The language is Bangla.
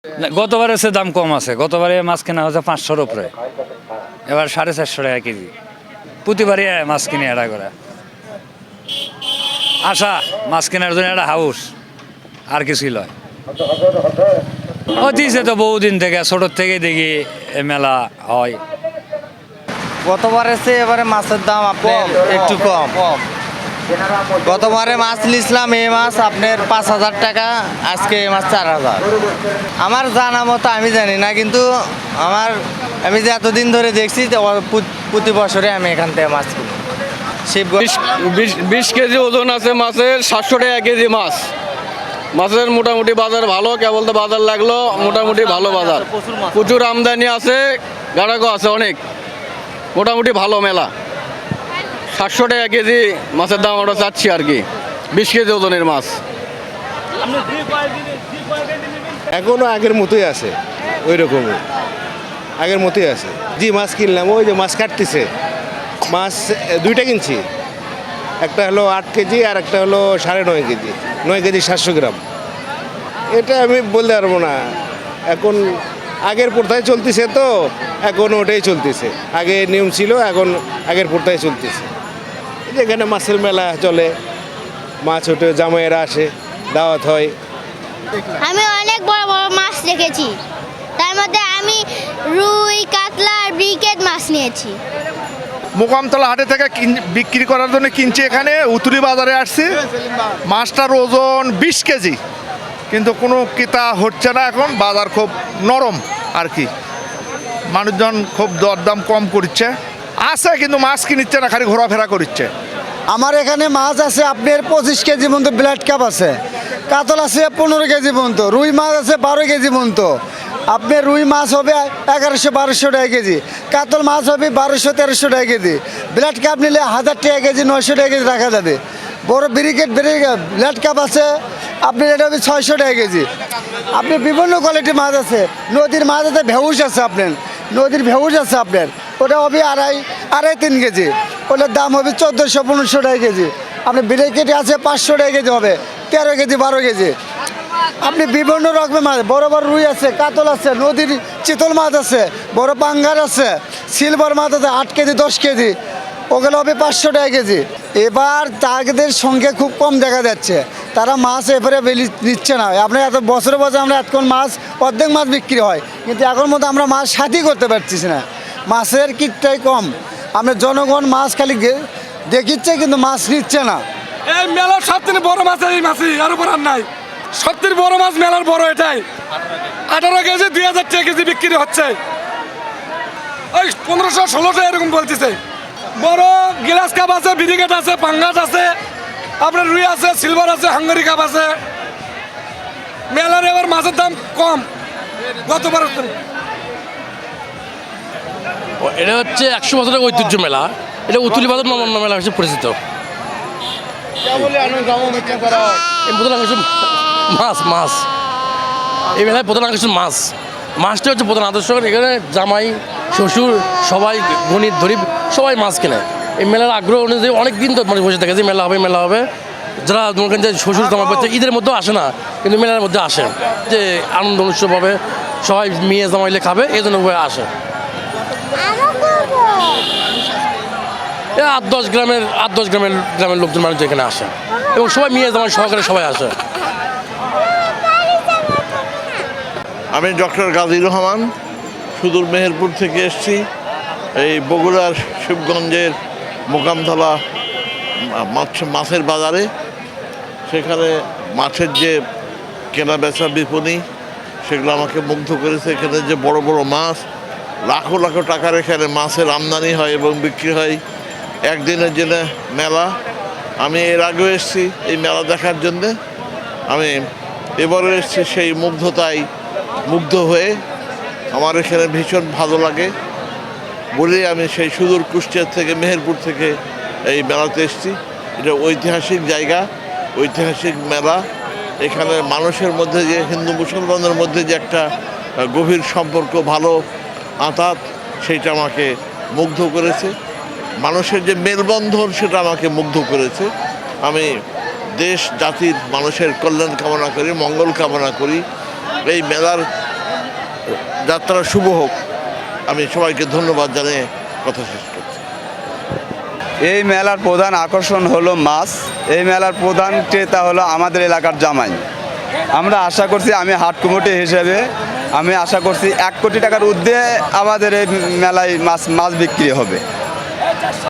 গতবারের চেয়ে দাম কম আছে, গতবারে মাছ কেনা হচ্ছে 500-র উপরে, এবার 450 টাকা কেজি। প্রতিবারই মাছ কিনে এটা করে আশা মাছ কেনার জন্য একটা হাউস, আর কিছুই নয়। দিয়েছে তো বহুদিন থেকে, ছোটোর থেকে দেখি এ মেলা হয়। গতবারে চেয়ে এবারে মাছের দাম আপনার একটু কম। গতবারে মাছ নিয়েছিলাম এই মাছ আপনার 5,000 টাকা, আজকে এই মাছ 4,000। আমার জানা মতো আমি জানি না, কিন্তু আমি যে এতদিন ধরে দেখছি যে প্রতি বছরে আমি এখান থেকে মাছ কিনি। শিবগঞ্জ 20 কেজি ওজন আছে মাছের, 700 টাকা কেজি মাছ। মাছের মোটামুটি বাজার ভালো, কেবল তো বাজার লাগলো, মোটামুটি ভালো বাজার, প্রচুর আমদানি আছে, গাড়াগো আছে অনেক, মোটামুটি ভালো মেলা। 700 টাকা কেজি মাছের দাম আমরা চাচ্ছি আর কি, 20 কেজি ওজনের মাছ। এখনো আগের মতোই আছে, ওই রকমই আগের মতোই আছে। জি মাছ কিনলাম, ওই যে মাছ কাটতেছে, মাছ দুইটা কিনছি, একটা হলো 8 কেজি আর একটা হলো 9.5 কেজি, 9 কেজি 700 গ্রাম। এটা আমি বলতে পারবো না, এখন আগের প্রথায় চলতেছে তো, এখন ওটাই চলতেছে। আগে নিয়ম ছিল, এখন আগের প্রথায় চলতেছে। যেখানে মাছের মেলা চলে, মাছ ওঠে, জামাইয়েরা আসে, দাওয়াত হয়। আমি অনেক বড় বড় মাছ দেখেছি, তার মধ্যে আমি রুই, কাতলা আর ব্রিকেট মাছ নিয়েছি। মোকামতলা হাটে থেকে বিক্রি করার জন্য কিনছি, এখানে উতুরি বাজারে আসছি। মাছটার ওজন 20 কেজি, কিন্তু কোনো ক্রেতা হচ্ছে না এখন, বাজার খুব নরম আর কি, মানুষজন খুব দরদাম কম করছে, আছে কিন্তু মাছ কিনিচ্ছে না, খালি ঘোরাফেরা করছে। আমার এখানে মাছ আছে আপনার 25 কেজি পর্যন্ত, ব্লাড কাপ আছে, কাতল আছে 15 কেজি পর্যন্ত, রুই মাছ আছে 12 কেজি পর্যন্ত। আপনার রুই মাছ হবে 1100-1200 টাকা কেজি, কাতল মাছ হবে 1200-1300 টাকা কেজি। ব্লাড কাপ নিলে 1000 টাকা কেজি, 900 টাকা কেজি রাখা যাবে। বড় ব্রিকেট ব্লাড কাপ আছে আপনার, এটা হবে 600 টাকা কেজি। আপনি বিভিন্ন কোয়ালিটির মাছ আছে, নদীর মাছ আছে, ভেউস আছে আপনার, নদীর ভেউস আছে আপনার, ওটা হবে 2.5-3 কেজি, ওটার দাম হবে 1400-1500 টাকা কেজি। আপনি ব্রিকেট আছে 500 টাকা কেজি, হবে 13 কেজি 12 কেজি। আপনি বিভিন্ন রকমের মাছ, বড় বড় রুই আছে, কাতল আছে, নদীর চিতল মাছ আছে, বড় পাঙ্গার আছে, সিলভার মাছ আছে 8 কেজি 10 কেজি, ওগুলো হবে 500 টাকা কেজি। এবার তাদের সংখ্যা খুব কম দেখা যাচ্ছে, তারা মাছ এবারে নিচ্ছে না। আপনার এত বছরে বছর আমরা এতক্ষণ মাছ অর্ধেক মাছ বিক্রি হয়, কিন্তু এখন মতো আমরা মাছ সাথী করতে পারছিস না, মাছের কিটটাই কম। আপনার জনগণ মাছ খালি দেখিচ্ছে, কিন্তু মাছ নিচ্ছে না। এই মেলার সবথেকে বড় মাছ এই মাছই, আর উপর আর নাই। সবথেকে বড় মাছ মেলার বড় এটাই, 18 কেজি 2000 টাকা কেজি বিক্রি হচ্ছে, ওই 1500-1600 এরকম বলতেছে। বড় গ্লাস কাপ আছে, ব্রিগেড আছে, পাঙ্গাস আছে, আপনার রুই আছে, সিলভার আছে, হাঙ্গারি কাপ আছে। মেলার এবার মাছের দাম কম গতবার। এটা হচ্ছে 100 বছরের ঐতিহ্য মেলা, এটা উতুলি বাজার নবান্ন মেলা হিসেবে পরিচিত। মাছ এই মেলায় প্রধান আকর্ষণ মাছ, মাছটা হচ্ছে প্রধান আদর্শ। এখানে জামাই শ্বশুর সবাই গণিত ধরিব সবাই মাছ কেনে। এই মেলার আগ্রহ অনুযায়ী অনেক দিন তো মানে বসে থাকে যে মেলা হবে। যারা মনে করেন যে শ্বশুর জামাই বলছে ঈদের মধ্যেও আসে না, কিন্তু মেলার মধ্যে আসে, যে আনন্দ উৎসব হবে, সবাই মেয়ে জামাইলে খাবে, এই জন্য আসে। 8-10 গ্রামের লোকজন মানুষ এখানে আসে, এবং সবাই মেয়ে জামাই সহকারে সবাই আসে। আমি ডক্টর গাজী রহমান, সুদূর মেহেরপুর থেকে এসেছি। এই বগুড়ার শিবগঞ্জের মোকামতলা মাছের বাজারে, সেখানে মাছের যে কেনা বেচা বিপণী, সেগুলো আমাকে মুগ্ধ করেছে। এখানে যে বড় বড় মাছ, লাখো লাখো টাকার এখানে মাছের আমদানি হয় এবং বিক্রি হয়। একদিনের জন্য মেলা, আমি এর আগেও এসেছি এই মেলা দেখার জন্যে। আমি এবারও এসেছি সেই মুগ্ধ হয়ে, আমার এখানে ভীষণ ভালো লাগে বলেই আমি সেই সুদূর কুষ্টিয়া থেকে, মেহেরপুর থেকে এই মেলাতে এসেছি। এটা ঐতিহাসিক জায়গা, ঐতিহাসিক মেলা। এখানে মানুষের মধ্যে যে হিন্দু মুসলমানের মধ্যে যে একটা গভীর সম্পর্ক, ভালো আঁতাত, সেইটা আমাকে মুগ্ধ করেছে। মানুষের যে মেলবন্ধন, সেটা আমাকে মুগ্ধ করেছে। আমি দেশ জাতির মানুষের কল্যাণ কামনা করি, মঙ্গল কামনা করি। এই মেলার যাত্রা শুভ হোক। আমি সবাইকে ধন্যবাদ জানিয়ে কথা শেষ করছি। এই মেলার প্রধান আকর্ষণ হলো মাছ। এই মেলার প্রধান ক্রেতা হলো আমাদের এলাকার জামাই। আমরা আশা করছি, আমি হাট কমিটি হিসেবে আমি আশা করছি 1 কোটি টাকার ঊর্ধ্বে আমাদের এই মেলায় মাছ বিক্রি হবে।